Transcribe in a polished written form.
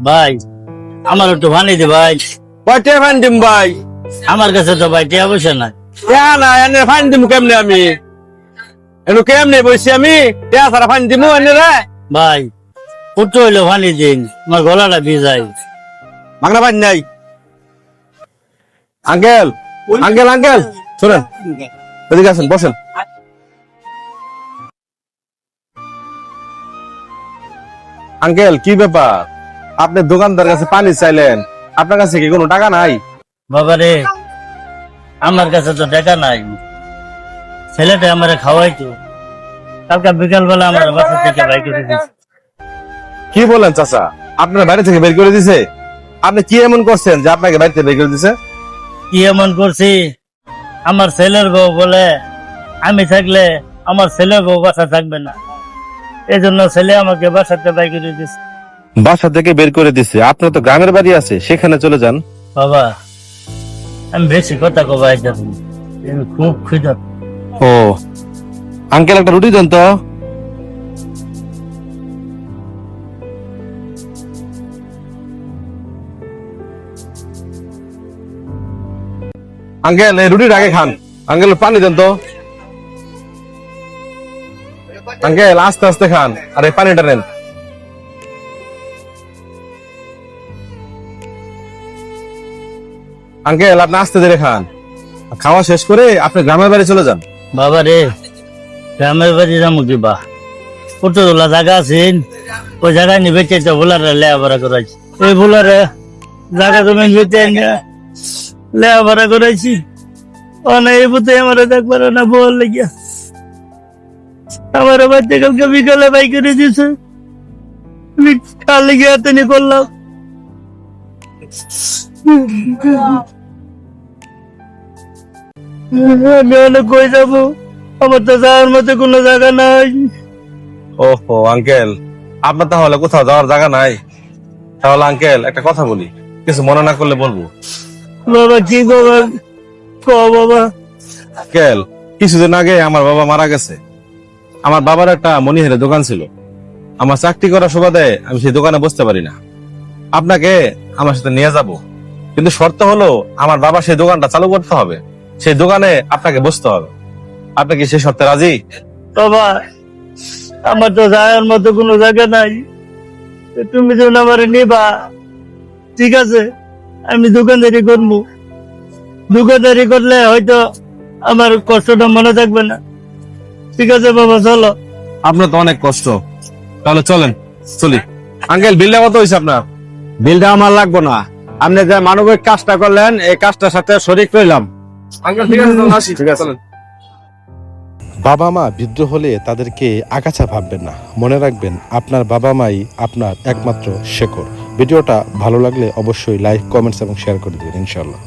ভাই আমার একটু পানি দে ভাই। কয়টা ফাইন দিম ভাই? আমার কাছে তো ভাই টিয়া পয়সা নাই। না এনে ফাইন দিম কেমনে আমি? এনু কেমনে বসছি আমি? টিয়া সারা ফাইন দিমু এনে রে? ভাই কত হইলো পানি দিন, আমার গলাটা ভিজাই। বাংলা ফাইন নাই। আঙ্কেল আঙ্কেল আঙ্কেল শুনেন, এদিকে আসেন, বসেন। আঙ্কেল কি ব্যাপার? আপনি দোকানদার কাছে পানি চাইলেন, আপনার কাছে কি কোনো টাকা নাই? বাবা রে, আমার কাছে তো টাকা নাই। ছেলেটা আমার খাওয়াইতো, কালকে বিকাল বেলা আমার বাসা থেকে বাইক করে দিয়েছে। কি বলেন চাচা, আপনার বাড়ি থেকে বের করে দিছে? আপনি কি এমন করছেন যে আপনাকে বাড়ি থেকে বের করে দিছে? কি এমন করছি, আমার ছেলের বউ বলে আমি থাকলে আমার ছেলের বউ বাসা থাকবে না, এই জন্য ছেলে আমাকে বাসাতে বাইক করে দিয়েছে। বাসা থেকে বের করে দিছে? আপনার তো গ্রামের বাড়ি আছে, সেখানে চলে যান। বাবা আমি বেশি কথা কবাই যাবো, আমি খুব ক্ষুধার্ত। ও আঙ্কেল, একটা রুটি দেন তো। আঙ্কেল এই রুটির আগে খান। আঙ্কেল পানি দেন তো। আঙ্কেল আস্তে আস্তে খান, আর এই পানিটা নেন। আঙ্কেল আপনি আস্তে ধীরে খান, খাওয়া শেষ করে আপনি গ্রামের বাড়ি চলে যান। বাবা রে, গ্রামের বাড়ি যাবো কি বা, কতগুলা জায়গা আছে, ওই জায়গায় নিয়ে বেঁচে ভোলারে লেয়াপড়া করাইছি। এই ভোলারে জায়গা জমি বেঁচে লেয়াপড়া করাইছি, এই বুতে আমার দেখবার না বল লেগিয়া আমার বাচ্চা কালকে বিকালে বাই করে দিছে, আমি কাল লেগে হাতে নিয়ে করলাম। আমি অনেক কই যাবো, আমার তো যাওয়ার মতো কোনো জায়গা নাই। ওহো আঙ্কেল, আপনার তাহলে কোথাও যাওয়ার জায়গা নাই? তাহলে আঙ্কেল একটা কথা বলি, কিছু মনে না করলে বলবো। বাবা কি বাবা, ক বাবা। আঙ্কেল কিছুদিন আগে আমার বাবা মারা গেছে। আমার বাবার একটা মনিহারের দোকান ছিল, আমার চাকরি করার সুবাদে আমি সেই দোকানে বসতে পারি না। আপনাকে আমার সাথে নিয়ে যাব, কিন্তু শর্ত হলো আমার বাবা সেই দোকানটা চালু করতে হবে, সেই দোকানে আপনাকে বসতে হবে। আপনি কি সেই শর্তে রাজি? বাবা আমার তো যাওয়ার মতো কোনো জায়গা নাই, তুমি যখন আমার নিবা ঠিক আছে, আমি দোকানদারি করবো। দোকানদারি করলে হয়তো আমার কষ্টটা মনে থাকবে না। ঠিক আছে বাবা চলো। আপনার তো অনেক কষ্ট, তাহলে চলেন চলি। আঙ্কেল বিলটা কত হয়েছে আপনার? বিলটা আমার লাগবো না, আপনি যে মানবিক কাজটা করলেন এই কাজটার সাথে শরিক রইলাম। আঙ্কেল ঠিক আছে, তাহলে আসি। ঠিক আছে চলেন। বাবা মা বৃদ্ধ হলে তাদেরকে আগাছা ভাববেন না, মনে রাখবেন আপনার বাবা মাই আপনার একমাত্র শেকড়। ভিডিওটা ভালো লাগলে অবশ্যই লাইক, কমেন্টস এবং শেয়ার করে দেবেন ইনশাআল্লাহ।